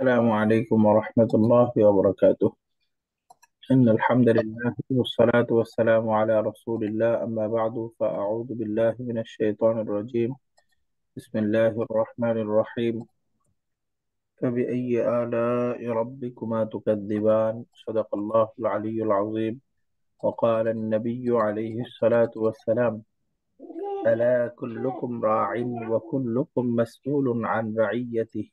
السلام عليكم ورحمة الله وبركاته. إن الحمد لله والصلاة والسلام على رسول الله، أما بعد فأعوذ بالله من الشيطان الرجيم. بسم الله الرحمن الرحيم. فبأي آلاء ربكما تكذبان؟ صدق الله العلي العظيم. وقال النبي عليه الصلاة والسلام: ألا كلكم راع وكلكم مسؤول عن رعيته،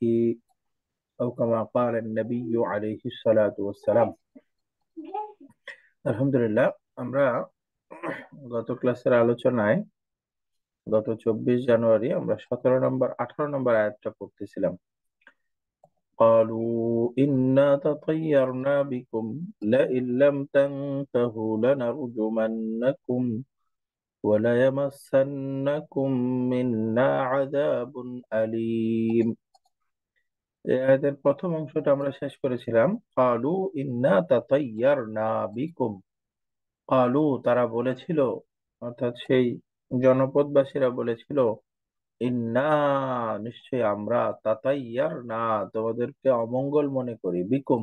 أو كما قال النبي عليه الصلاة والسلام। আলহামদুলিল্লাহ, আমরা গত ক্লাসের আলোচনায় গত 24 জানুয়ারি আমরা 17 নম্বর 18 নম্বর আয়াতটা পড়তেছিলাম। قالوا إنا تطيرنا بكم لئن لم تنتهوا لنرجمنكم وليمسنكم منا عذاب أليم। এই আয়াতের প্রথম অংশটা আমরা শেষ করেছিলাম। কালু ইন্না তাতাইয়ারনা বিকুম। কালু, তারা বলেছিল, অর্থাৎ সেই জনপদবাসীরা বলেছিল, ইন্না, নিশ্চয় আমরা, তাতাইয়ার না, তোমাদেরকে অমঙ্গল মনে করি, বিকুম,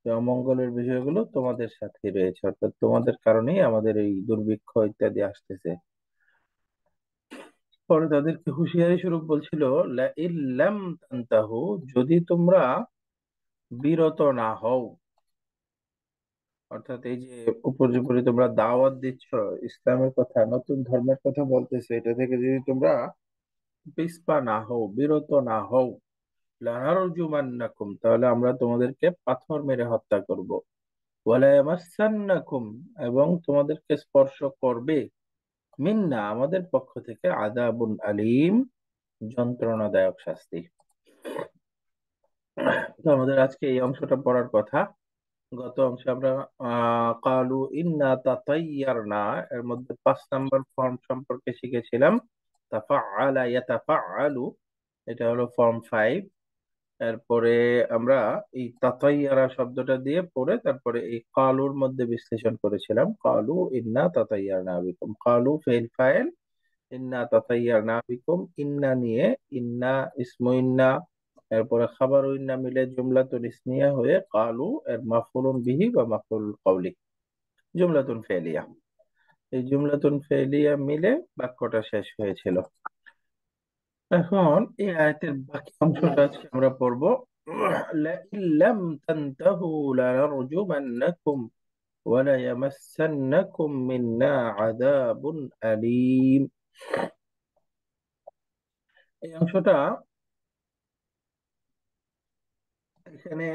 যে অমঙ্গলের বিষয়গুলো তোমাদের সাথে রয়েছে, অর্থাৎ তোমাদের কারণেই আমাদের এই দুর্ভিক্ষ ইত্যাদি আসতেছে। পরে তাদেরকে হুঁশিয়ারি স্বরূপ বলছিল, লা ইল্লাম তান্তাহু, যদি তোমরা বিরত না হও, অর্থাৎ এই যে উপর্যুপরি তোমরা দাওয়াত দিচ্ছ, ইসলামের কথা, নতুন ধর্মের কথা বলতেছে, এটা থেকে যদি তোমরা পিছপা না হও, বিরত না হও, লানারজুমান্নাকুম, তাহলে আমরা তোমাদেরকে পাথর মেরে হত্যা করব। ওয়ালা ইয়ামাসসান্নাকুম, এবং তোমাদেরকে স্পর্শ করবে, মিন্না, আমাদের পক্ষ থেকে, আযাবুন আলীম, যন্ত্রণাদায়ক শাস্তি। তো আমাদের আজকে এই অংশটা পড়ার কথা। গত অংশে আমরা কালু ইন্না তাতাইয়ারনা এর মধ্যে 5 নম্বর ফর্ম সম্পর্কে শিখেছিলাম। তাফাআলা ইয়াতাফাআলু, এটা হলো ফর্ম 5। এরপরে আমরা এই তাতাইয়ারা শব্দটা দিয়ে পড়ে তারপরে এই কালুর মধ্যে বিশ্লেষণ করেছিলাম। কালু ইন্না তাতাইয়ারনা বিকুম, কালু ফেল ফাইল, ইন্না তাতাইয়ারনা বিকুম, ইন্না নিয়ে, ইন্না ইসমু ইন্না, এরপরে খাবারু ইন্না মিলে জুমলাতুন ইসমিয়া হয়ে কালু এর মাফউলুন বিহি বা মাফউলুল কওলি, জুমলাতুন ফেলিয়া, এই জুমলাতুন ফেলিয়া মিলে বাক্যটা শেষ হয়েছিল। এখন এই আয়াতের বাকি অংশটা আজকে আমরা পড়বো। لئن لم تنتهوا لنرجمنكم وليمسنكم منا عذاب أليم। এই অংশটা এখানে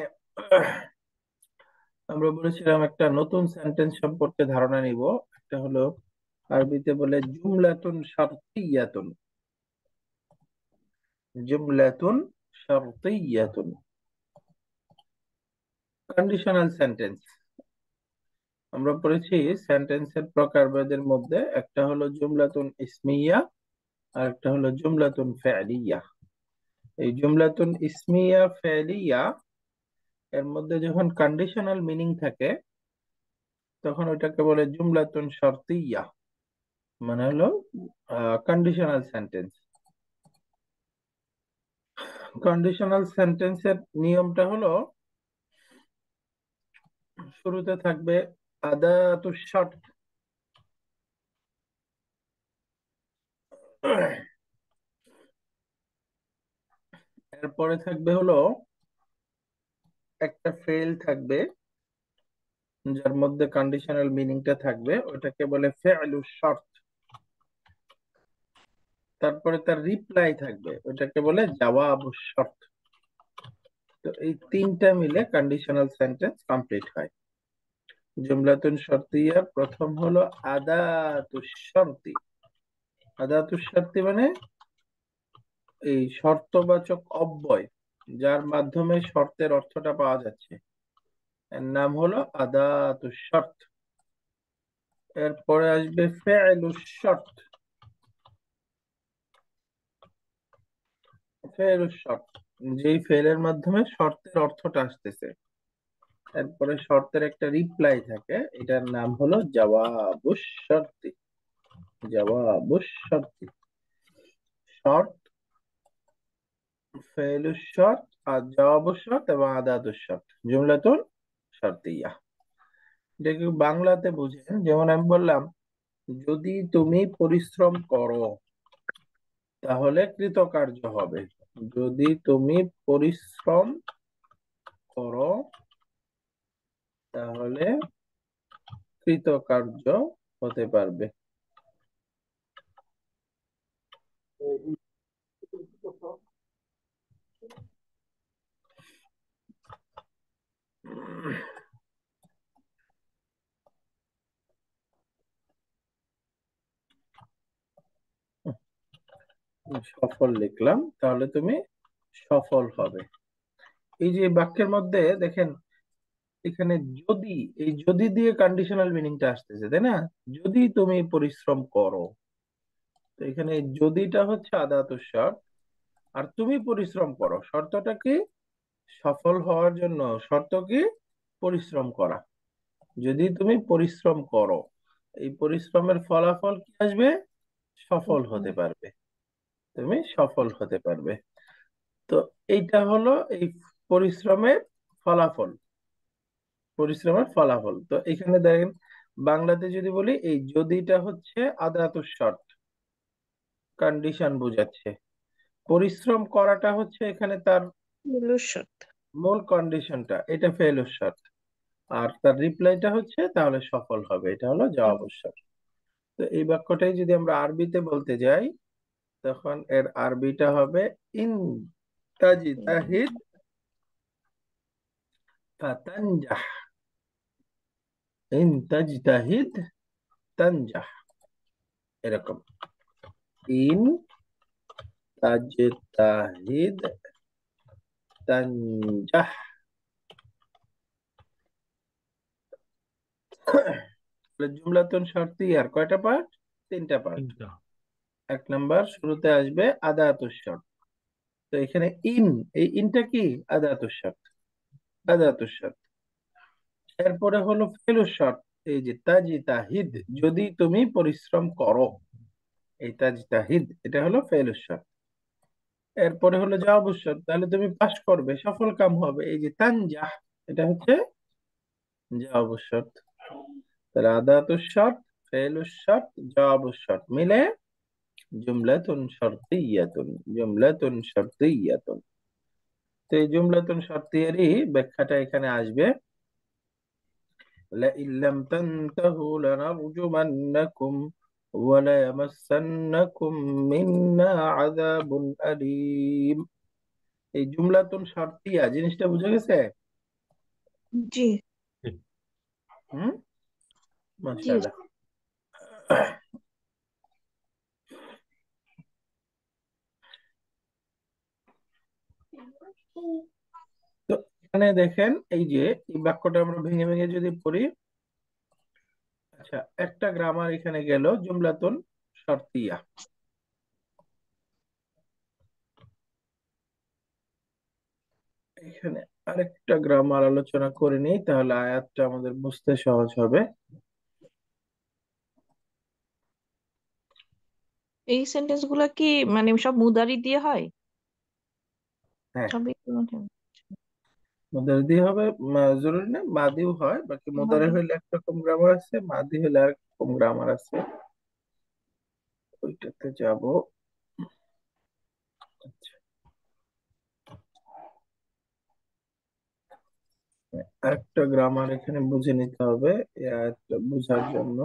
আমরা বলেছিলাম একটা নতুন সেন্টেন্স সম্পর্কে ধারণা নিব। একটা হলো, আরবিতে বলে জুমলাতুন শারতিয়াতুন, জুমলাতুন শারতিয়াতুন, কন্ডিশনাল সেন্টেন্স। আমরা পড়েছি সেন্টেন্সের প্রকারভেদের মধ্যে একটা হলো জুমলাতুন ইসমিয়া আর একটা হলো জুমলাতুন ফেলিয়া। এই জুমলাতুন ইসমিয়া ফেলিয়া এর মধ্যে যখন কন্ডিশনাল মিনিং থাকে তখন ওইটাকে বলে জুমলাতুন শর্তিয়া, মানে হলো কন্ডিশনাল সেন্টেন্স। কন্ডিশনাল সেন্টেন্সের নিয়মটা হলো, শুরুতে থাকবে আদাতুশ শর্ত, এরপরে থাকবে হলো একটা ফেল থাকবে যার মধ্যে কন্ডিশনাল মিনিংটা থাকবে, ওটাকে বলে ফেলুশ শর্ত। তারপরে তার রিপ্লাই থাকবে, ওটাকে বলে জওয়াবুশ শর্ত। তো এই তিনটা মিলে কন্ডিশনাল সেন্টেন্স কমপ্লিট হয়। জুমলাতুন শর্তিয়া প্রথম হলো আদাতুশ শর্তি। আদাতুশ শর্তি মানে এই শর্তবাচক অব্যয়, যার মাধ্যমে শর্তের অর্থটা পাওয়া যাচ্ছে, এর নাম হলো আদাতুশ শর্ত। এরপরে আসবে ফেলুশ শর্ত। ফেলুশ শর্ত, যেই ফেলের মাধ্যমে শর্তের অর্থটা আসতেছে, এরপরে শর্তের একটা রিপ্লাই থাকে, এটার নাম হলো জওয়াবুশ শর্তি। জওয়াবুশ শর্তি, শর্ত, ফেলুশ শর্ত, আর জওয়াবুশ শর্ত এবং আদাতুশ শর্ত, জুমলাতুন শর্তিয়া। এটাকে বাংলাতে বুঝেন, যেমন আমি বললাম যদি তুমি পরিশ্রম করো তাহলে কৃতকার্য হবে। যদি তুমি পরিশ্রম করো তাহলে কৃতকার্য হতে পারবে। সফল লিখলাম, তাহলে তুমি সফল হবে। এই যে বাক্যের মধ্যে দেখেন, এখানে যদি, এই যদি দিয়ে কন্ডিশনাল মিনিংটা আসতেছে, তাই না? যদি তুমি পরিশ্রম করো, তো এখানে এই যদিটা হচ্ছে আদাতুস শর্ত। আর তুমি পরিশ্রম করো, শর্তটা কি? সফল হওয়ার জন্য শর্ত কি? পরিশ্রম করা। যদি তুমি পরিশ্রম করো, এই পরিশ্রমের ফলাফল কি আসবে? সফল হতে পারবে, তুমি সফল হতে পারবে। তো এইটা হলো এই পরিশ্রমের ফলাফল, পরিশ্রমের ফলাফল। তো এখানে দেখেন, বাংলাতে যদি বলি এই যদিটা হচ্ছে আদাতুস শর্ত, কন্ডিশন বোঝাচ্ছে। পরিশ্রম করাটা হচ্ছে এখানে তার ভবিষ্যৎ। মূল কন্ডিশনটা, এটা ফেইলুর শর্ত। আর তার রিপ্লাইটা হচ্ছে তাহলে সফল হবে, এটা হলো জবাব শর্ত। তো এই বাক্যটাই যদি আমরা আরবিতে বলতে যাই, তখন এর আরবিটা হবে ইন তাজিতাহিদ ফাতানজাহ। ইন তাজতাহিদ তানজাহ, এরকম। ইন তাজতাহিদ তানজাহ। জুমলাতুন শর্তিয়া কয়টা পার্ট? তিনটা পার্ট। তিনটা। এক নাম্বার শুরুতে আসবে আদাতুস শর্ত। তো এখানে ইন, এই ইনটা কি? আদাতুস শর্ত, আদাতুস শর্ত। এরপরে হলো ফেলুস শর্ত, এই যে তাজিতাহিদ, যদি তুমি পরিশ্রম করো, এই তাজিতাহিদ এটা হলো ফেলুস শর্ত। এরপরে হলো জবাবুস শর্ত, তাহলে তুমি পাস করবে, সফল কাম হবে, এই যে তানজাহ, এটা হচ্ছে জবাবুস শর্ত। তাহলে আদাতুস শর্ত, ফেলুস শর্ত, জবাবুস শর্ত মিলে জুমলাতুন শর্তিয়াতুন, জুমলাতুন শর্তিয়াতুন। তো এই জুমলাতুন শর্তিয়ারই ব্যাখ্যাটা এখানে আসবে। لئن لم تنتهوا لنرجمنكم وليمسنكم منا عذاب أليم। এই জুমলাতুন শর্তিয়া জিনিসটা বুঝে গেছে? জি। হুম, জি। মাশাআল্লাহ। তো এখানে দেখেন, এই যে এই বাক্যটা আমরা ভেঙে ভেঙে যদি পড়ি, আচ্ছা একটা গ্রামার এখানে গেল, জুমলাতুন শর্তিয়া। এখানে আরেকটা গ্রামার আলোচনা করে নিই, তাহলে আয়াতটা আমাদের বুঝতে সহজ হবে। এই সেন্টেন্স গুলা কি মানে সব মুদারি দিয়ে হয়? হ্যাঁ, সবই কি মানে মুদারি দিয়ে হবে, জরুরি না মাদিও হয়, বাকি মুদারি আমাদের? হইলে একরকম গ্রামার আছে, মাদি হইলে আর রকম গ্রামার আছে, ওইটাতে যাব। আচ্ছা, আরেকটা গ্রামার এখানে বুঝে নিতে হবে এই আয়াতটা বোঝার জন্য।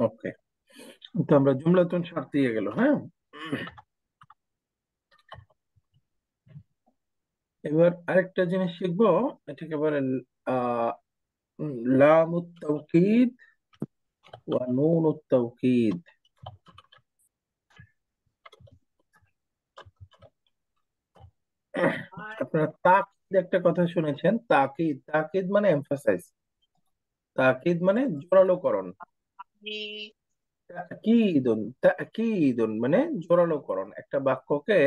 ওকে, তো আমরা জুমলাতুন শর্তিয়া গেল, হ্যাঁ। এবার আরেকটা জিনিস শিখবো, এটাকে বলে আহ লামুত তাওকিদ ওয়া নুনুত তাওকিদ। আপনারা তাকিদ একটা কথা শুনেছেন, তাকিদ, তাকিদ মানে এমফাসাইজ, তাকিদ মানে জোরালোকরণ। তাকিদুন, তাকিদুন মানে জোরালোকরণ, একটা বাক্যকে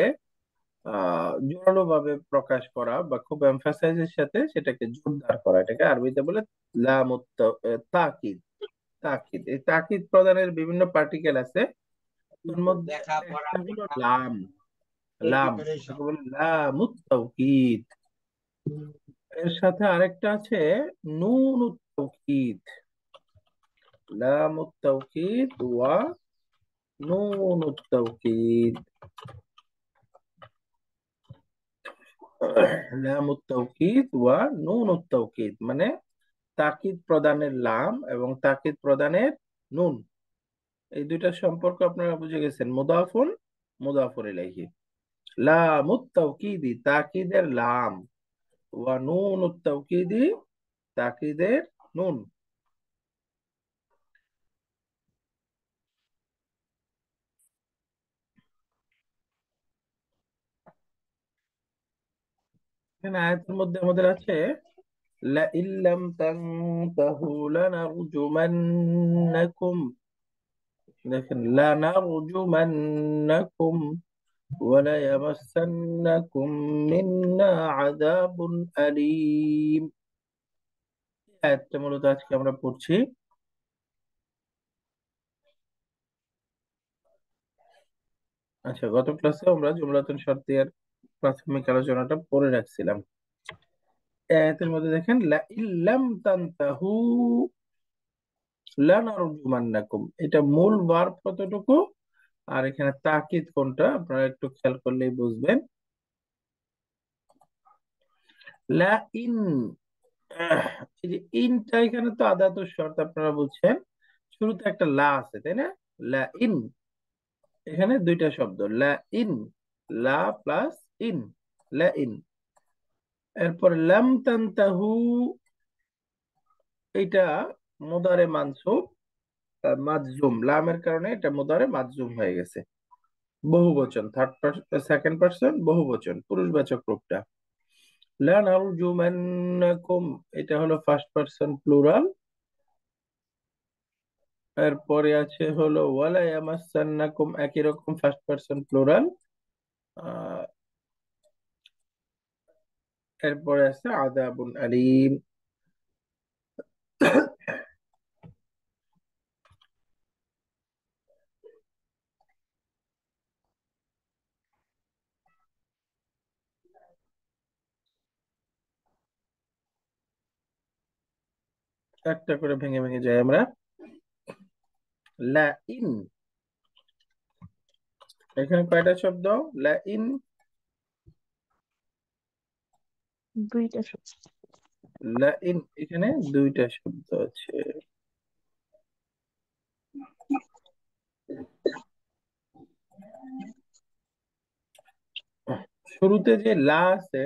জোরালো ভাবে প্রকাশ করা বা খুব এমফাসাইজের সাথে সেটাকে জোরদার করা, এটাকে আরবিতে বলে তাকিদ। তাকিদ, এই তাকিদ প্রদানের বিভিন্ন পার্টিকেল আছে। তোর মধ্যে একটা হলো লাম। লাম, এটাকে বলে লামুত তাওকিদ। এর সাথে আরেকটা আছে নুনুত তাওকিদ। লামুত তাওকিদ ওয়া নুনুত তাওকিদ। লামুত তাওকিদ ওয়া নুনুত তাওকিদ মানে তাকিদ প্রদানের লাম এবং তাকিদ প্রদানের নুন, এই দুইটার সম্পর্ক আপনারা বুঝে গেছেন। মুদাফুন, মুদাফুর ইলাইহি। লামুত তাওকিদি তাকিদের লাম, ওয়া নুনুত তাওকিদি তাকিদের নুন। এখানে আয়াতের মধ্যে আমাদের আছে লাইন লাম তানতাহু লানারজুমান্নাকুম। দেখেন লানারজুমান্নাকুম ওয়ালা ইয়ামাসসান্নাকুম মিন্না আযাবুন আলীম। এই আয়াতটা মূলত আজকে আমরা পড়ছি। আচ্ছা, গত ক্লাসে আমরা জুমলাতুন শারতিয়ার প্রাথমিক আলোচনাটা পড়ে রাখছিলাম। এই আয়াতের মধ্যে দেখেন লাইন লাম তানতাহু লানারজুমান্নাকুম, এটা মূল ভার্ব কতটুকু আর এখানে তাকিদ কোনটা আপনারা একটু খেয়াল করলেই বুঝবেন। লা ইন, এই যে ইনটা এখানে তো আদাতুস শর্ত আপনারা বুঝছেন, শুরুতে একটা লা আছে তাই না? লা ইন, এখানে দুইটা শব্দ লা ইন, লা প্লাস ইন, লা ইন। এরপর লাম তানতাহু, এটা মুদারে মানসুব মাজজুম, লামের কারণে এটা মুদারে মাজজুম হয়ে গেছে। বহুবচন, থার্ড পারসন, সেকেন্ড পারসন বহুবচন, পুরুষবাচক রূপটা। লানারজুমান্নাকুম, এটা হলো ফার্স্ট পারসন প্লুরাল। এরপরে আছে হলো ওয়ালা ইয়ামাসসান্নাকুম, একই রকম ফার্স্ট পারসন প্লুরাল। এরপরে আছে আযাবুন আলীম। একটা করে ভেঙে ভেঙে যাই আমরা। লা ইন, এখানে কয়টা শব্দ? লা ইন, দুইটা শব্দ। লা ইন এখানে দুইটা শব্দ আছে। শুরুতে যে লা আছে,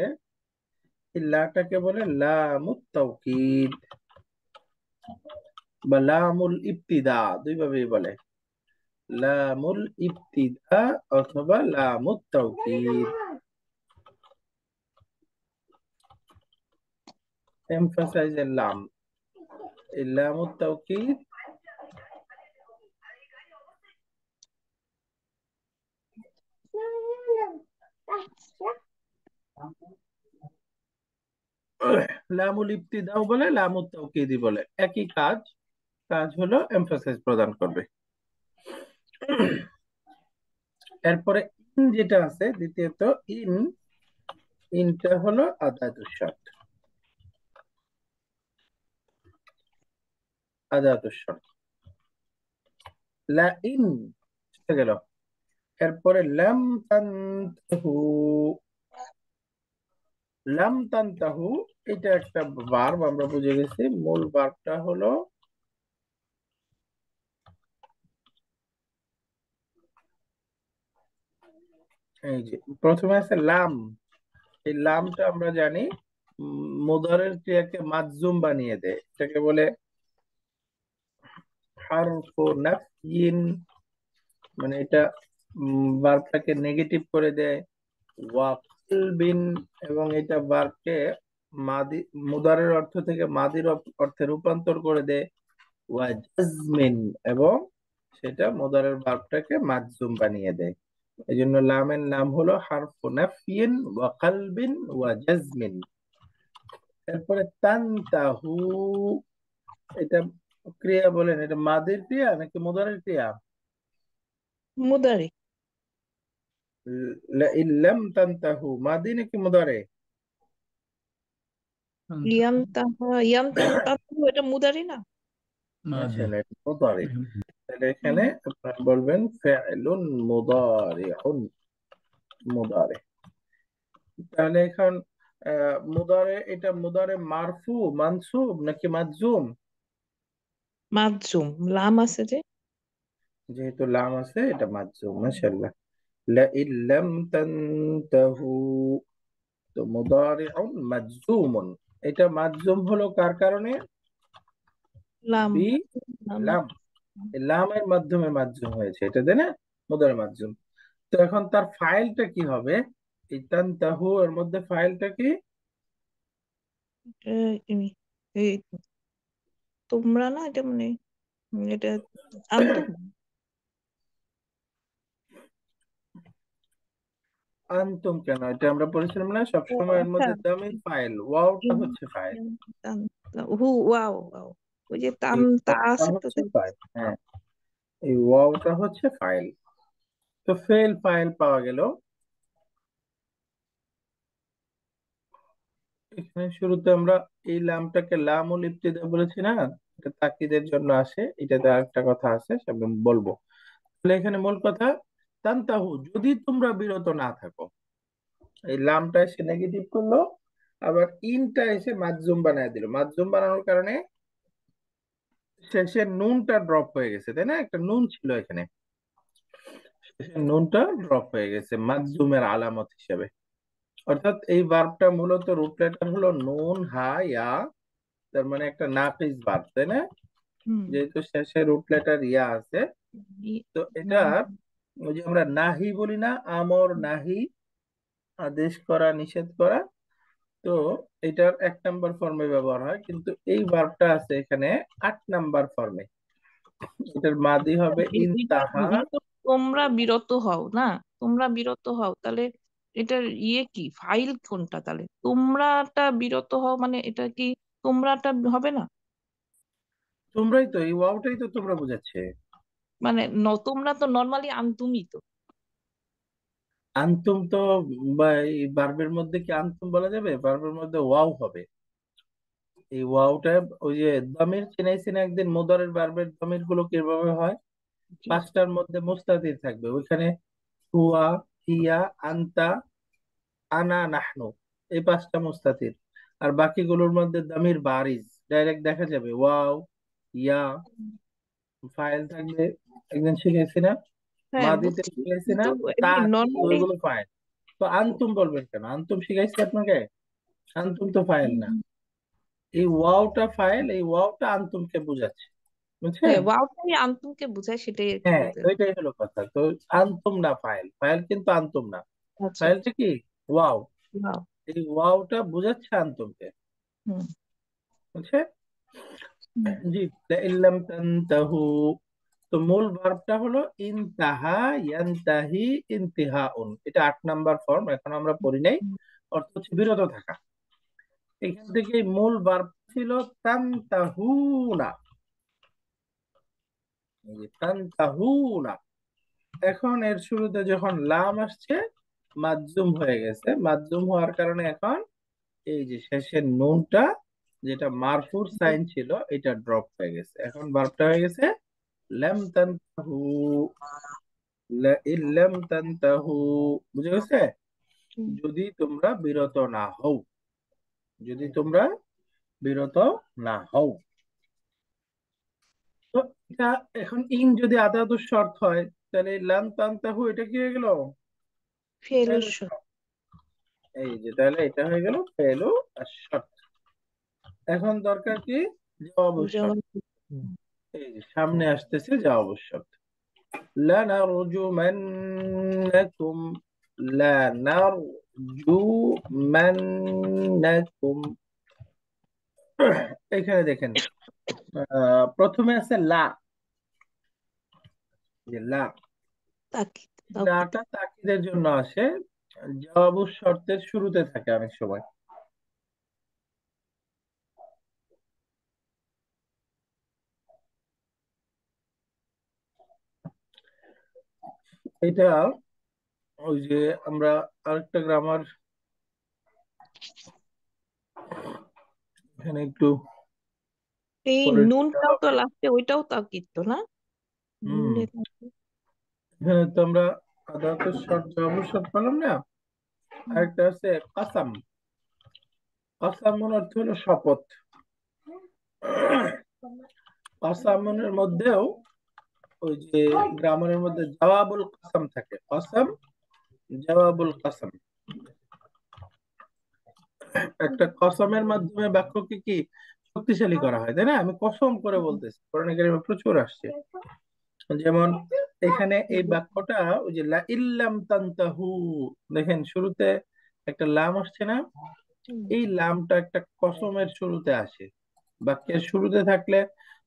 এই লাটাকে বলে লামুত তাওকিদ বা লামুল ইবতিদা, দুই ভাবেই বলে, লামুল ইবতিদা অথবা লামুত তাওকিদ, এমফাসাইজের লাম। এই লামুত তাওকিদ লামুল ইবতিদাও বলে, লামুত তাওকিদি বলে, একই কাজ। কাজ হলো এমফাসাইজ প্রদান করবে। এরপরে ইন যেটা আছে দ্বিতীয়ত, ইন, ইনটা হলো আদাতুস শর্ত, আদাতুস শর্ত। লা ইন চলে গেল। এরপরে লাম তানতাহু, লাম তানতাহু এটা একটা ভার্ব, আমরা বুঝে গেছি মূল ভার্বটা হলো, এই যে প্রথমে আছে লাম। এই লামটা আমরা জানি মুদারের ক্রিয়াকে মাজজুম বানিয়ে দেয়, এটাকে বলে হারফু নাফইন, মানে এটা ভার্বটাকে নেগেটিভ করে দেয়। ওয়াক, বিন, এবং এটা ভার্বকে মাদি মুদারের অর্থ থেকে মাদির অর্থে রূপান্তর করে দেয়। ওয়া জাজমিন, এবং সেটা মুদারের ভার্বটাকে মাজজুম বানিয়ে দেয়। এই জন্য লামের নাম হলো হারফু নাফিন ওয়া কালবিন ওয়া জাজমিন। এরপরে তানতাহু, এটা ক্রিয়া বলেন, এটা মাদির ক্রিয়া নাকি মুদারের ক্রিয়া? মুদারি। ইল্লাম তানতাহু মাদি নাকি মুদারে? ইয়ামতাহু এটা মুদারি না? মাদি। মাশাআল্লাহ, এটা মুদারে। তাহলে এখানে আপনারা বলবেন ফি'লুন মুদারিউন, মুদারে। তাহলে এখন মুদারে, এটা মুদারে মারফু মানসুব নাকি মাজজুম? মাজুম, লাম আছে যে। যেহেতু লাম আছে এটা মাজজুম। মাশাআল্লাহ। লা ইল্লাম তানতাহু, তো মুদারিউন মাজজুমুন। এটা মাজজুম হলো কার কারণে? লাম। বি লাম। লাম, এই লামের মাধ্যমে মাজজুম হয়েছে এটা, তাই না? মুদারে মাজজুম। তো এখন তার ফাইলটা কি হবে? এই তানতাহু এর মধ্যে ফাইলটা কি? এই তোমরা না, এটা মানে এটা আনতুম। আনতুম কেন? এটা আমরা পড়েছিলাম না ও সবসময় এর আচ্ছা। মধ্যে দামির ফাইল, ওয়াওটা হচ্ছে ফাইল। হু ওয়াও ওয়াও, ওই যে তাম এই তা ওয়াওটা আছে তো হচ্ছে তাই। ফাইল, হ্যাঁ, এই ওয়াওটা হচ্ছে ফাইল। তো ফেল ফাইল পাওয়া গেল। এখানে শুরুতে আমরা এই লামটাকে লামুল ইবতিদা বলেছি না, এটা তাকিদের জন্য আসে, এটাতে আরেকটা কথা আছে সেটা আমি বলবো। তাহলে এখানে মূল কথা, তানতাহু যদি তোমরা বিরত না থাকো। এই লামটা এসে নেগেটিভ করলো, আবার ইনটা এসে মাজজুম বানায় দিল। মাজজুম বানানোর কারণে শেষের নুনটা ড্রপ হয়ে গেছে, তাই না? একটা নুন ছিল এখানে, শেষের নুনটা ড্রপ হয়ে গেছে মাজজুমের আলামত হিসেবে। অর্থাৎ এই ভার্বটা মূলত রুট লেটার হলো নুন হা ইয়া, তার মানে একটা নাকিস ভার্ব, তাই না? হুম। যেহেতু শেষে রুট লেটার ইয়া আছে, তো এটা ওই যে আমরা নাহি বলি না, আমর নাহি, আদেশ করা নিষেধ করা, তো এটার 1 নাম্বার ফর্মে ব্যবহার হয়, কিন্তু এই ভার্বটা আছে এখানে 8 নাম্বার ফর্মে। এটার মাদি হবে এটা ইনতাহা। যেহেতু তোমরা বিরত হও না, তোমরা বিরত হও, তাহলে এটার কি ফাইল কোনটা? তাহলে তোমরাটা বিরত হও মানে এটা কি তোমরাটা হবে না? তোমরাই তো, এই ওয়াওটাই তো তোমরা বোঝাচ্ছে। মানে তোমরা তো নর্মালি আনতুমই তো। আনতুম তো, বা এই ভার্বের মধ্যে কি আনতুম বলা যাবে? ভার্বের মধ্যে ওয়াও হবে। এই ওয়াওটা ওই যে দমির চিনাইছি না একদিন, মুদারের ভার্বের দমির গুলো কিভাবে হয়? জি। 5টার মধ্যে মুস্তাতির থাকবে ওইখানে, হুয়া, হিয়া, আনতা, আনা, নাহনু, এই 5টা মুস্তাতির। আর বাকিগুলোর মধ্যে দমির বারিজ, ডাইরেক্ট দেখা যাবে, ওয়াও, ইয়া, ফাইল থাকবে, একদিন শিখেছি না? হ্যাঁ মাদিতে বুঝছি, শিখেছি না? কিন্তু তা, এমনি কি, নর্মালি। ওইগুলো ফাইল। তো আনতুম বলবেন কেন? আনতুম শিখাইছি আপনাকে, আনতুম তো ফাইল না। এই ওয়াওটা ফাইল, এই ওয়াওটা আনতুমকে বোঝাচ্ছে, হ্যাঁ, বুঝছেন? ওয়াওটাই আনতুমকে বোঝায়, সেটাই আর কি হ্যাঁ, বলতে। ওইটাই হলো কথা। তো আনতুম না ফাইল, ফাইল কিন্তু আনতুম না। আচ্ছা ফাইলটা আচ্ছা। কি? ওয়াও। ওয়াও। এই ওয়াওটা বোঝাচ্ছে আনতুমকে, হুম। বুঝছে? হুম। জি। ইল্লাম তানতাহু, তো মূল ভার্বটা হলো ইনতাহা, ইয়ানতাহি, ইনতিহাউন। এটা 8 নাম্বার ফর্ম, এখন আমরা পড়ি নাই। হুম। অর্থ হচ্ছে বিরত থাকা। এখান থেকে মূল ভার্ব ছিল তানতাহুনা, এই যে তানতাহুনা। এখন এর শুরুতে যখন লাম আসছে, মাজজুম হয়ে গেছে। মাজজুম হওয়ার কারণে এখন এই যে শেষের নুনটা, যেটা মারফুর সাইন ছিল, এটা ড্রপ হয়ে গেছে। এখন ভার্বটা হয়ে গেছে লাম তানতাহু, ইল্লাম তানতাহু। বুঝে গেছে? হুম। যদি তোমরা বিরত না হও, যদি তোমরা বিরত না হও। তো এটা এখন ইন যদি আদাদুস শর্ত হয়, তাহলে লাম তানতাহু এটা কি হয়ে গেল? ফেলুর ফেলু শর্ত। শর্ত। এই যে তাহলে এটা হয়ে গেল ফেলু আর শর্ত। এখন দরকার কি? জবাবুস শর্ত। জবাব। এই যে সামনে আসতেছে জবাবুস শর্ত। লানারজুমান্নাকুম, লানার, নারজুমান্নাকুম। এখানে দেখেন, প্রথমে আছে লা, যে লা, তাকিদ, তাওকিদ। লাটা তাকিদের জন্য আসে, জবাবু শর্তের শুরুতে থাকে অনেক সময়। এটা ওই যে আমরা আরেকটা গ্রামার এখানে একটু এই পরে দিতে নুনটাও তো হবে। লাস্টে, ওইটাও তাকিদ তো না? হুম, নুনে তাকিদ। এখানে তো আমরা আদালত শর্ত জবাবু শর্ত পেলাম না। হুম, আরেকটা আছে কাসাম। কাসামের অর্থ হলো শপথ। কাসামের মধ্যেও ওই যে গ্রামারের মধ্যে জওয়াবুল কাসাম থাকে, কাসাম, জওয়াবুল কাসাম। একটা কসমের মাধ্যমে বাক্যকে কি শক্তিশালী করা হয়, তাই না? আমি কসম করে বলতেছি, কোরআন কারিমে প্রচুর আসছে। যেমন এখানে এই বাক্যটা, ওই যে লা ইল্লাম তানতাহু, দেখেন শুরুতে একটা লাম আসছে না? হুম, এই লামটা একটা কসমের শুরুতে আসে। বাক্যের শুরুতে থাকলে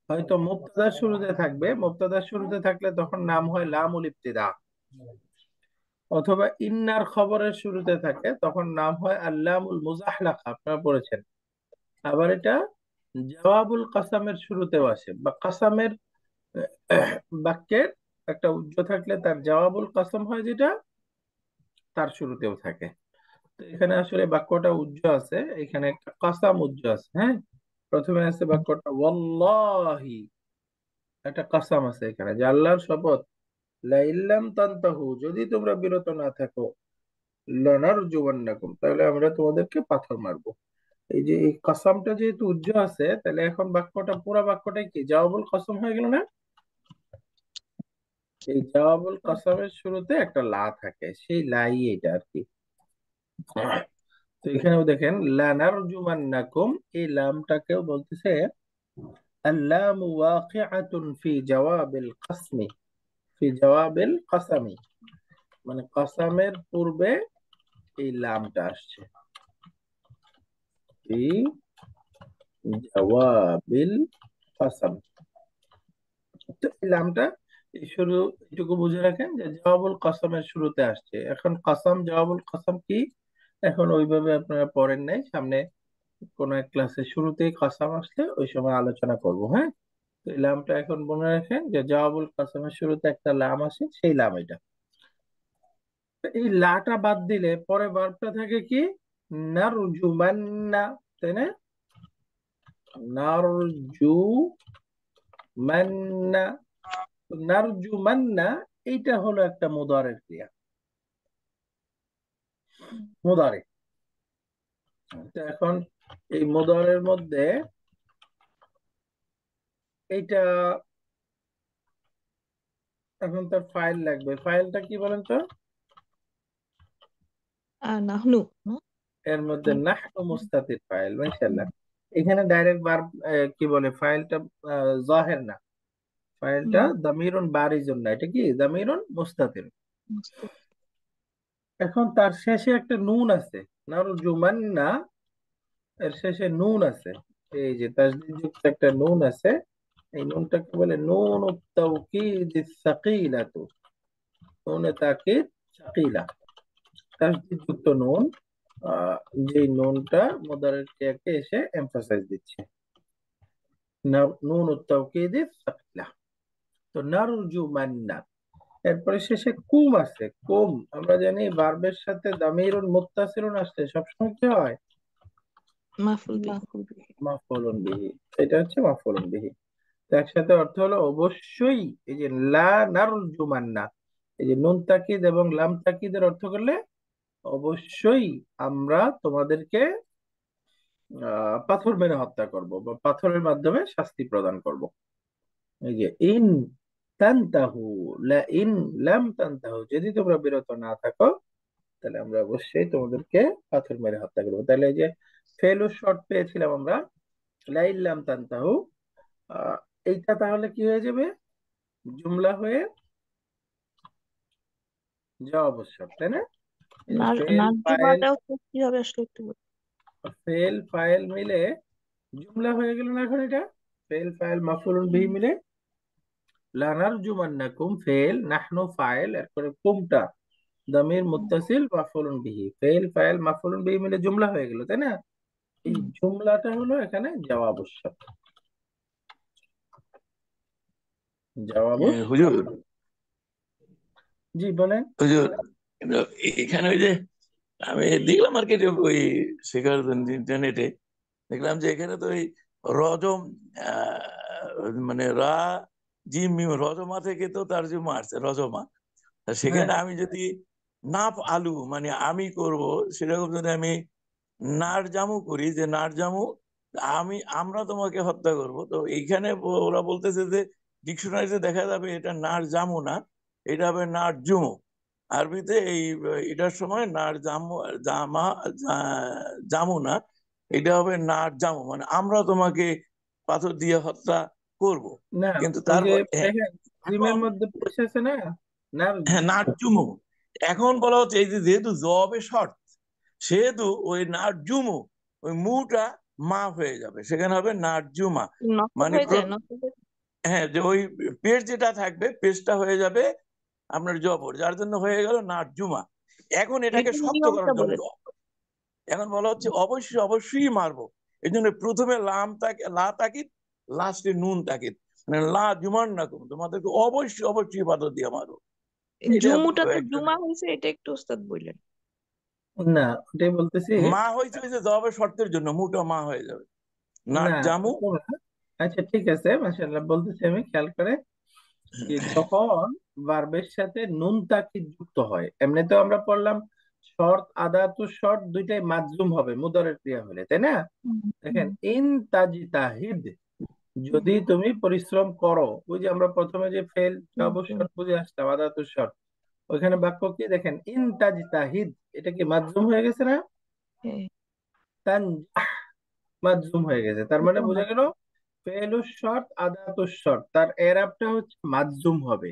হয়তো মুবতাদার শুরুতে থাকবে, মুবতাদার শুরুতে থাকলে তখন নাম হয় লামুল ইবতিদা। অথবা ইন্নার খবরের শুরুতে থাকে তখন নাম হয় আল্লামুল মুজাহলাকা, আপনারা পড়েছেন। আবার এটা জওয়াবুল কাসামের শুরুতেও আসে, বা কাসামের বাক্যের একটা উজ্জ থাকলে তার জওয়াবুল কাসাম হয়, যেটা তার শুরুতেও থাকে। তো এখানে আসলে বাক্যটা উজ্জ আছে, এখানে একটা কাসাম উজ্জ আছে, হ্যাঁ। প্রথমে আছে বাক্যটা ওয়াল্লাহি, একটা কাসাম আছে এখানে, যে আল্লাহর শপথ, লা ইল্লাম তানতাহু, যদি তোমরা বিরত না থাকো, লানারজুমান্নাকুম, তাহলে আমরা তোমাদেরকে পাথর মারবো। এই যে এই কাসামটা যেহেতু উজ্জ আছে, তাহলে এখন বাক্যটা, পুরা বাক্যটাই কি জওয়াবুল কাসাম হয়ে গেল না? এই জওয়াবুল কাসামের শুরুতে একটা লা থাকে, সেই লাই এটা আর কি। তো এখানেও দেখেন লানারজুমান্নাকুম, এই লামটাকেও বলতেছে আল্লাম ওয়াকিআতুন ফি জওয়াবিল কাসমি, ফি জওয়াবিল কাসামি, মানে কাসামের পূর্বে এই লামটা আসছে, ফি জওয়াবিল কাসাম। তো এই লামটা, এই শুরু, এটুকু বুঝে রাখেন যে জওয়াবুল কাসামের শুরুতে আসছে। এখন কাসাম, জওয়াবুল কাসাম কি এখন ওইভাবে আপনারা পড়েন নাই, সামনে কোন এক ক্লাসের শুরুতেই কাসাম আসলে ওই সময় আলোচনা করব, হ্যাঁ। তো এই লামটা এখন মনে রাখেন যে জওয়াবুল কাসামের শুরুতে একটা লাম আসে, সেই লাম এটা। তো এই লাটা বাদ দিলে পরে ভার্বটা থাকে কি, নারজুমান্না, তাই না? নারজুমান্না, তো নারজুমান্না এইটা হলো একটা মুদারের ক্রিয়া, হুম। মুদারে। তো এখন এই মুদারের মধ্যে এইটা, এখন তার ফাইল লাগবে, ফাইলটা কি বলেন তো? নাহনু না? এর মধ্যে নাহনু মুস্তাতির ফাইল, মাশাআল্লাহ। এখানে ডাইরেক্ট ভার্ব, কি বলে ফাইলটা, জাহের না, ফাইলটা হুম, দামিরুন বারিজুন না, এটা কি দামিরুন মুস্তাতির। বুঝতে। এখন তার শেষে একটা নুন আছে, নারজুমান্না, এর শেষে নুন আছে, এই যে তাসদিদ যুক্ত একটা নুন আছে, এই নুনটাকে বলে নুন তাওকিদ সাকিলাতু, নুনে তাকিদ সাকিলা, তাসদিদ যুক্ত নুন, আহ, যে নুনটা মুদারের ক্রিয়াকে এসে এমফাসাইজ দিচ্ছে, নুন তাওকিদ সাকিলা। তো নারজুমান্না, এরপরে শেষে কুম আছে, কুম। আমরা জানি ভার্বের সাথে দামিরুন মুত্তাসিলুন আসলে সবসময় কি হয়, মাফুল বিহি। মাফউলুন বিহি, এটা হচ্ছে মাফউলুন বিহি। তো একসাথে অর্থ হলো অবশ্যই, এই যে লা নারজুমান্না, এই যে নুন তাকিদ এবং লাম তাকিদের অর্থ করলে অবশ্যই আমরা তোমাদেরকে পাথর মেরে হত্যা করব, বা পাথরের মাধ্যমে শাস্তি প্রদান করব। এই যে ইন তানতাহু, লা ইন লাম তানতাহু, যদি তোমরা বিরত না থাকো, তাহলে আমরা অবশ্যই তোমাদেরকে পাথর মেরে হত্যা করবো। তাহলে এই যে ফেলু শর্ট পেয়েছিলাম আমরা, লা ইন লাম তানতাহু, আহ, এইটা তাহলে কি হয়ে যাবে, জুমলা হয়ে জবাব শর্ত, তাই না? ফেল ফাইল, নার্জুমাটাও তো কিভাবে আসলে একটু ফেল ফাইল মিলে জুমলা হয়ে গেল না এখন এটা? ফেল ফাইল মাফউলুন বিহি বলুন। মিলে লানারজুমান্নাকুম ফেল, নাহনু ফাইল, এরপরে কুমটা দামির মুত্তাসিল মাফউলুন বিহি, ফেল ফাইল মাফউলুন বিহি মিলে জুমলা হয়ে গেল, তাই না? এই জুমলাটা হলো এখানে জওয়াবুশ শর্ত। জওয়াবুশ, হুজুর, জি বলেন। হুজুর, কিন্তু এখানে ওই যে আমি দেখলাম আর কি, যে ওই শেখার জন্য ইন্টারনেটে দেখলাম যে এখানে তো ওই রজম, মানে রা জিম মিম, রজমা থেকে তো তার যে মারছে রজমা। তা হ্যাঁ, সেখানে আমি যদি নাফ আলু মানে আমি করব, সেরকম যদি আমি নার জামু করি, যে নার জামু আমরা তোমাকে হত্যা করব, তো এইখানে ওরা বলতেছে যে ডিকশনারিতে দেখা যাবে এটা নার জামু না, এটা হবে নার জুমু। আরবিতে এটার সময় নার জামু, জামা, জামু না, এটা হবে নার জামু, মানে আমরা তোমাকে পাথর দিয়ে হত্যা করব। না, কিন্তু ওই যে তারপর হ্যাঁ, দেখেন জিমের এখন মধ্যে পেশ আছে না, না। হ্যাঁ নারজুমু, এখন বলা হচ্ছে এই যে যেহেতু জবে শর্ত, সেহেতু ওই নারজুমু, ওই মুটা মা হয়ে যাবে, সেখানে হবে নারজুমা। নকল মানে হয়ে যায়, নকল হয়ে হ্যাঁ, যে ওই পেজ যেটা থাকবে, পেজটা হয়ে যাবে আপনার জবর, যার জন্য হয়ে গেল নারজুমা। এখন এটাকে এই শক্ত নিয়মটা করার জন্য বলে। এখন বলা হচ্ছে অবশ্যই অবশ্যই মারবো। এই জন্য প্রথমে লা তাকিদ, লাস্টে নুন তাকিদ, মানে লা জুমার না কম, তোমাদেরকে অবশ্যই অবশ্যই পাথর দিয়ে মারবো। এটা জুমুটা তো একজন জুমা হয়েছে, এটা একটু ওস্তাদ বললেন। না, ওটাই বলতেছি। মা হয়েছে ওই যে জবাবের শর্তের জন্য মুটা মা হয়ে যাবে, নাট না, জামু। ওটা না। আচ্ছা ঠিক আছে, মাশাআল্লাহ, বলতেছি আমি খেয়াল করে যে যখন ভার্বের সাথে নুন তাকিদ যুক্ত হয়, এমনি তো আমরা পড়লাম শর্ত আদাতু শর্ত দুইটাই মাজজুম হবে মুদারের ক্রিয়া হলে, তাই না? হুম, দেখেন হুম, ইন তাজিতাহিদ, হুম, যদি তুমি পরিশ্রম করো, ওই যে আমরা প্রথমে যে ফেল হুম, জবর হুম, শর্ত বুঝে আসলাম আদাতু শর্ত, ওইখানে বাক্য কি দেখেন ইন তাজিতাহিদ, এটা কি মাজজুম হয়ে গেছে না? হ্যাঁ, তানজাহ মাজজুম হয়ে গেছে, তার মানে বোঝা গেল ফেলুস শর্ত আদাতুস শর্ত তার এরাবটা হচ্ছে মাজজুম হবে।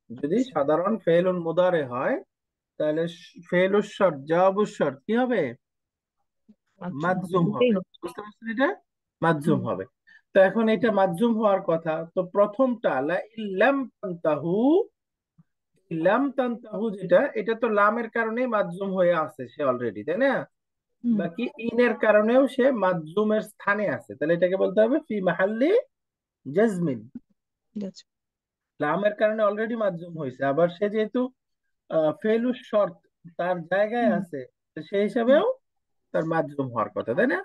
যদি আচ্ছা, সাধারণ ফেলুল মুদারে হয়, তাহলে ফেলুস শর্ত জবাবুস শর্ত কি হবে? মাশরুম হবে, মাজজুম দুটোই হবে। হচ্ছে। বুঝতে পারছেন? এটা মাজজুম হুম, হবে। তো এখন এটা মাজজুম হওয়ার কথা, তো প্রথমটা লা ইল্লাম তানতাহু, ইল্লাম তানতাহু যেটা, এটা তো লামের কারণেই মাজজুম হয়ে আছে সে অলরেডি, তাই না? হুম, বাকি ইনের কারণেও সে মাজজুমের স্থানে আছে, তাহলে এটাকে বলতে হবে ফি মাহাল্লি জাজমিন। ঠিক আছে। লামের কারণে অলরেডি মাজজুম হয়েছে, আবার সে যেহেতু ফেলুস শর্ত তার জায়গায় হুম, আছে, তো সেই হুম, হিসাবেও তার মাজজুম হওয়ার কথা, তাই না?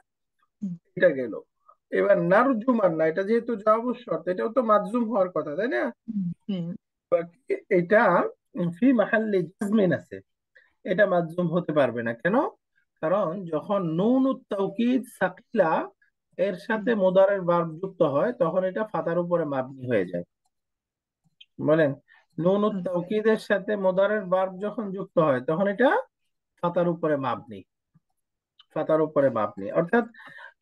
হুম, এটা গেল। এবার নারজুমান না, এটা যেহেতু জবাব শর্ত, এটাও তো মাজজুম হওয়ার কথা, তাই না? হুম, হুম, বাকি এটা ফি মাহাল্লি জাজমিন আছে, এটা মাজজুম হতে পারবে না কেন? কারণ যখন নুন তাওকিদ সাকিলা এর হুম, সাথে মুদারের ভার্ব যুক্ত হয়, তখন এটা ফাতার উপরে মাবনি হয়ে যায়। বলেন, নুন হুম, তাওকিদের সাথে মুদারের ভার্ব যখন যুক্ত হয়, তখন এটা ফাতার উপরে মাবনি, ফাতার উপরে মাবনি, অর্থাৎ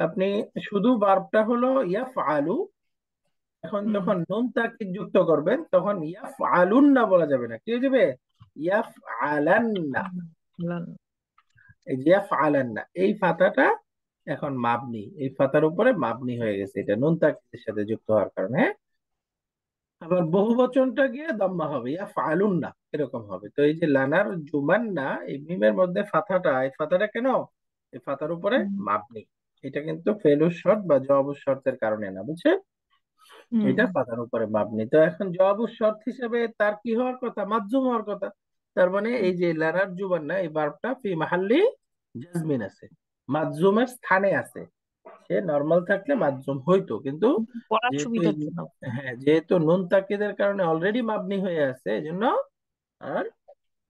আপনি শুধু ভার্বটা হলো ইয়াফআলু, এখন হুম, যখন নুন তাকিদ যুক্ত করবেন তখন ইয়াফআলুন না বলা যাবে না, কি হয়ে যাবে? ইয়াফআলান্না। হুম, ভালো। এই যে ইয়াফআলান্না, এই ফাতাটা এখন মাবনি, এই ফাতার উপরে মাবনি হয়ে গেছে, এটা নুন তাকিদের সাথে যুক্ত হওয়ার কারণে, হ্যাঁ? আবার বহু বচনটা গিয়ে দাম্মা হবে, ইয়াফআলুন্না এরকম হবে। তো এই যে লানার জুমান্না, এই মিমের মধ্যে ফাতাটা, এই ফাতাটা কেন? এই ফাতার উপরে হুম, মাবনি। এটা কিন্তু ফেলুর শর্ত বা জবাবুর শর্তের কারণে না, বুঝছেন? হুম, এটা পাতার উপরে মাবনি, তো এখন জবাবুর শর্ত হিসেবে তার কি হওয়ার কথা? মাজজুম হওয়ার কথা। তার মানে হুম, এই যে লানার জুবান না, এই ভার্বটা ফি মাহাল্লি জাজমিন আছে, মাজজুমের স্থানে আছে। সে নর্মাল থাকলে মাজজুম হইতো, কিন্তু পড়ার যেহেতু সুবিধার জন্য। হ্যাঁ, যেহেতু নুন তাকিদের কারণে অলরেডি মাবনি হয়ে আছে, এই জন্য আর